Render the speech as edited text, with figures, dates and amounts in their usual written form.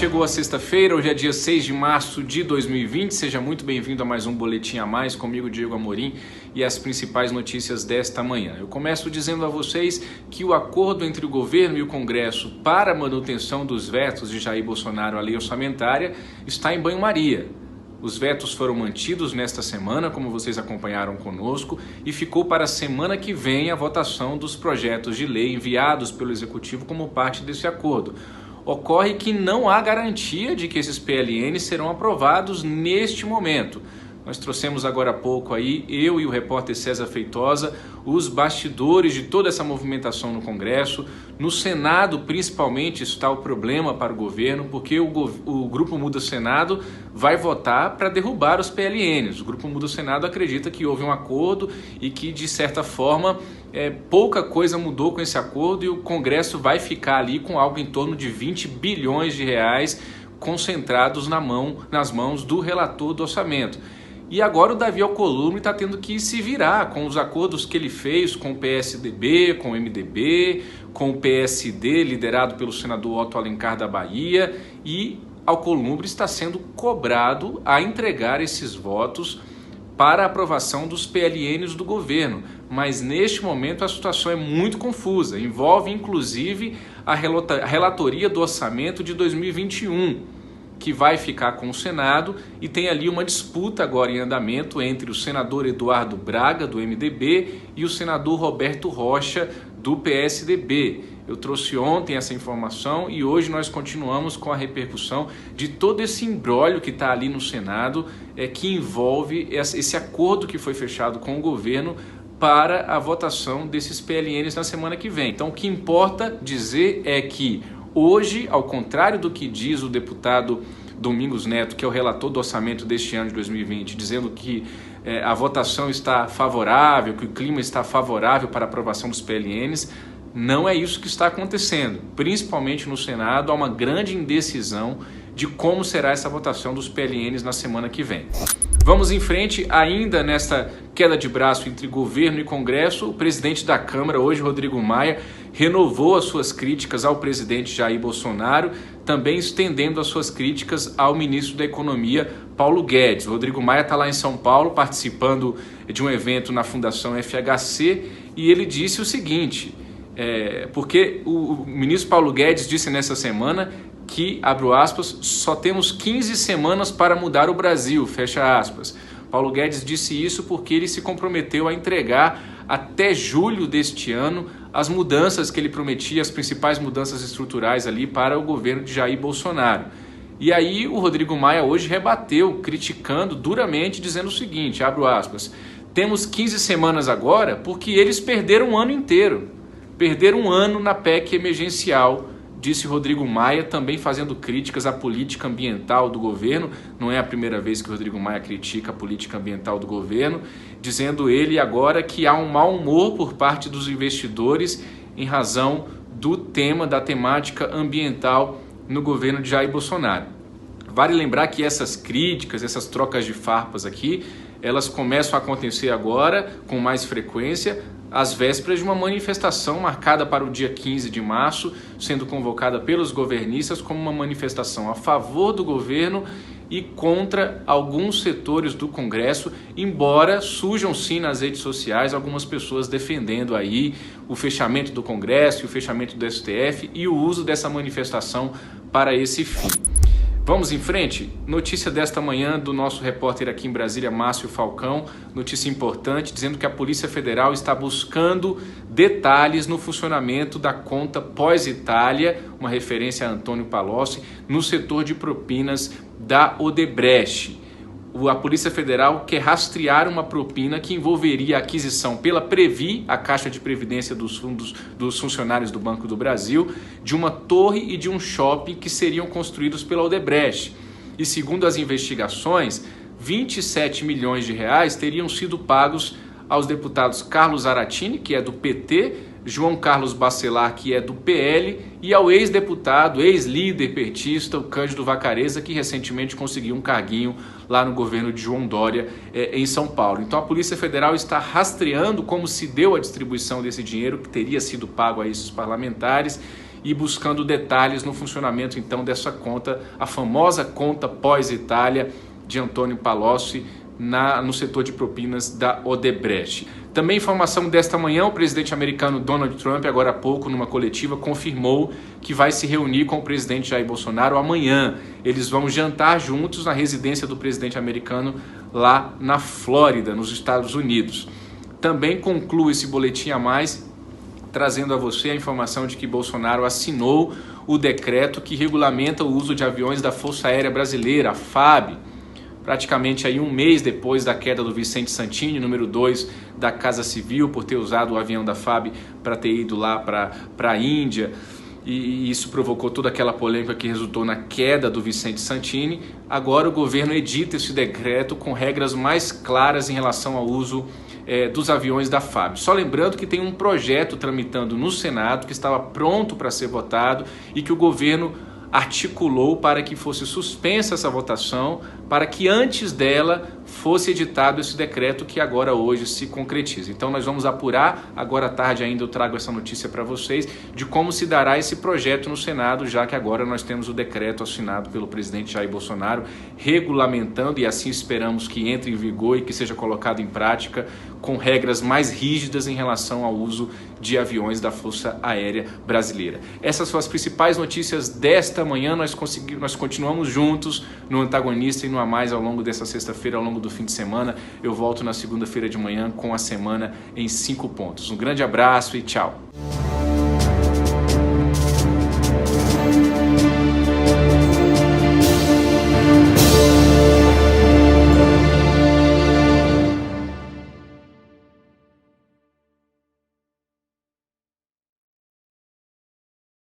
chegou a sexta-feira, hoje é dia 6 de março de 2020, seja muito bem-vindo a mais um Boletim a Mais, comigo Diego Amorim e as principais notícias desta manhã. Eu começo dizendo a vocês que o acordo entre o governo e o Congresso para a manutenção dos vetos de Jair Bolsonaro à lei orçamentária está em banho-maria. Os vetos foram mantidos nesta semana, como vocês acompanharam conosco, e ficou para a semana que vem a votação dos projetos de lei enviados pelo Executivo como parte desse acordo. Ocorre que não há garantia de que esses PLNs serão aprovados neste momento. Nós trouxemos agora há pouco aí, eu e o repórter César Feitosa, os bastidores de toda essa movimentação no Congresso. No Senado, principalmente, está o problema para o governo, porque o Grupo Muda Senado vai votar para derrubar os PLNs. O Grupo Muda Senado acredita que houve um acordo e que, de certa forma, pouca coisa mudou com esse acordo e o Congresso vai ficar ali com algo em torno de 20 bilhões de reais concentrados nas mãos do relator do orçamento. E agora o Davi Alcolumbre está tendo que se virar com os acordos que ele fez com o PSDB, com o MDB, com o PSD, liderado pelo senador Otto Alencar da Bahia, e Alcolumbre está sendo cobrado a entregar esses votos para a aprovação dos PLNs do governo. Mas neste momento a situação é muito confusa, envolve inclusive a relatoria do orçamento de 2021, que vai ficar com o Senado, e tem ali uma disputa agora em andamento entre o senador Eduardo Braga, do MDB, e o senador Roberto Rocha, do PSDB. Eu trouxe ontem essa informação e hoje nós continuamos com a repercussão de todo esse imbróglio que está ali no Senado, que envolve esse acordo que foi fechado com o governo para a votação desses PLNs na semana que vem. Então o que importa dizer é que hoje, ao contrário do que diz o deputado Domingos Neto, que é o relator do orçamento deste ano de 2020, dizendo que a votação está favorável, que o clima está favorável para a aprovação dos PLNs, não é isso que está acontecendo. Principalmente no Senado, há uma grande indecisão de como será essa votação dos PLNs na semana que vem. Vamos em frente, ainda nesta queda de braço entre governo e Congresso, o presidente da Câmara, hoje Rodrigo Maia, renovou as suas críticas ao presidente Jair Bolsonaro, também estendendo as suas críticas ao ministro da Economia, Paulo Guedes. O Rodrigo Maia está lá em São Paulo participando de um evento na Fundação FHC e ele disse o seguinte, porque o ministro Paulo Guedes disse nessa semana que, abro aspas, só temos 15 semanas para mudar o Brasil, fecha aspas. Paulo Guedes disse isso porque ele se comprometeu a entregar até julho deste ano as mudanças que ele prometia, as principais mudanças estruturais ali para o governo de Jair Bolsonaro. E aí o Rodrigo Maia hoje rebateu, criticando duramente, dizendo o seguinte, abro aspas, temos 15 semanas agora porque eles perderam um ano inteiro, perderam um ano na PEC emergencial, disse Rodrigo Maia, também fazendo críticas à política ambiental do governo. Não é a primeira vez que o Rodrigo Maia critica a política ambiental do governo, dizendo ele agora que há um mau humor por parte dos investidores em razão do tema, da temática ambiental no governo de Jair Bolsonaro. Vale lembrar que essas críticas, essas trocas de farpas aqui, elas começam a acontecer agora com mais frequência, às vésperas de uma manifestação marcada para o dia 15 de março, sendo convocada pelos governistas como uma manifestação a favor do governo e contra alguns setores do Congresso, embora surjam sim nas redes sociais algumas pessoas defendendo aí o fechamento do Congresso, o fechamento do STF e o uso dessa manifestação para esse fim. Vamos em frente? Notícia desta manhã do nosso repórter aqui em Brasília, Márcio Falcão, notícia importante, dizendo que a Polícia Federal está buscando detalhes no funcionamento da conta Pós-Itália, uma referência a Antônio Palocci, no setor de propinas da Odebrecht. A Polícia Federal quer rastrear uma propina que envolveria a aquisição pela Previ, a Caixa de Previdência dos funcionários do Banco do Brasil, de uma torre e de um shopping que seriam construídos pela Odebrecht. E segundo as investigações, 27 milhões de reais teriam sido pagos aos deputados Carlos Aratini, que é do PT, João Carlos Bacelar, que é do PL, e ao ex-deputado, ex-líder petista, o Cândido Vacarezza, que recentemente conseguiu um carguinho lá no governo de João Dória, em São Paulo. Então a Polícia Federal está rastreando como se deu a distribuição desse dinheiro que teria sido pago a esses parlamentares e buscando detalhes no funcionamento então dessa conta, a famosa conta pós-Itália de Antônio Palocci no setor de propinas da Odebrecht. Também informação desta manhã, o presidente americano Donald Trump, agora há pouco, numa coletiva, confirmou que vai se reunir com o presidente Jair Bolsonaro amanhã. Eles vão jantar juntos na residência do presidente americano lá na Flórida, nos Estados Unidos. Também concluo esse boletim a mais trazendo a você a informação de que Bolsonaro assinou o decreto que regulamenta o uso de aviões da Força Aérea Brasileira, a FAB, praticamente aí um mês depois da queda do Vicente Santini, número 2 da Casa Civil, por ter usado o avião da FAB para ter ido lá para a Índia, e isso provocou toda aquela polêmica que resultou na queda do Vicente Santini. Agora o governo edita esse decreto com regras mais claras em relação ao uso dos aviões da FAB. Só lembrando que tem um projeto tramitando no Senado que estava pronto para ser votado e que o governo articulou para que fosse suspensa essa votação, para que antes dela fosse editado esse decreto que agora hoje se concretiza. Então nós vamos apurar, agora à tarde ainda eu trago essa notícia para vocês, de como se dará esse projeto no Senado, já que agora nós temos o decreto assinado pelo presidente Jair Bolsonaro, regulamentando, e assim esperamos que entre em vigor e que seja colocado em prática, com regras mais rígidas em relação ao uso de aviões da Força Aérea Brasileira. Essas são as principais notícias desta manhã. Nós continuamos juntos no Antagonista e no A Mais ao longo dessa sexta-feira, ao longo do fim de semana. Eu volto na segunda-feira de manhã com a semana em 5 pontos. Um grande abraço e tchau!